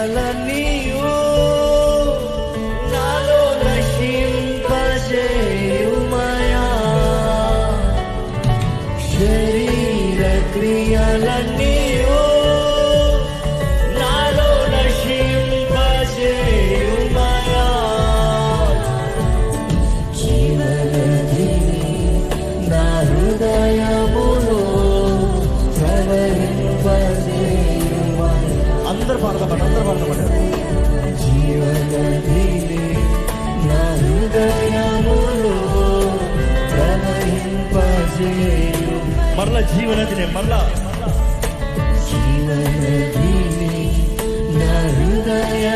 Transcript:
క్రియలన్నీయు నాలో నశింపజేయుమయా. శరీర క్రియలన్నీయు నాలో నశింపజేయుమయా. జీవనదిని నా హృదయములో అందరూ పాడతామండి. జీవనదిని నా హృదయములో ప్రవహింపజేయు. మరలా జీవనదిని మరలా జీవనదిని నా హృదయ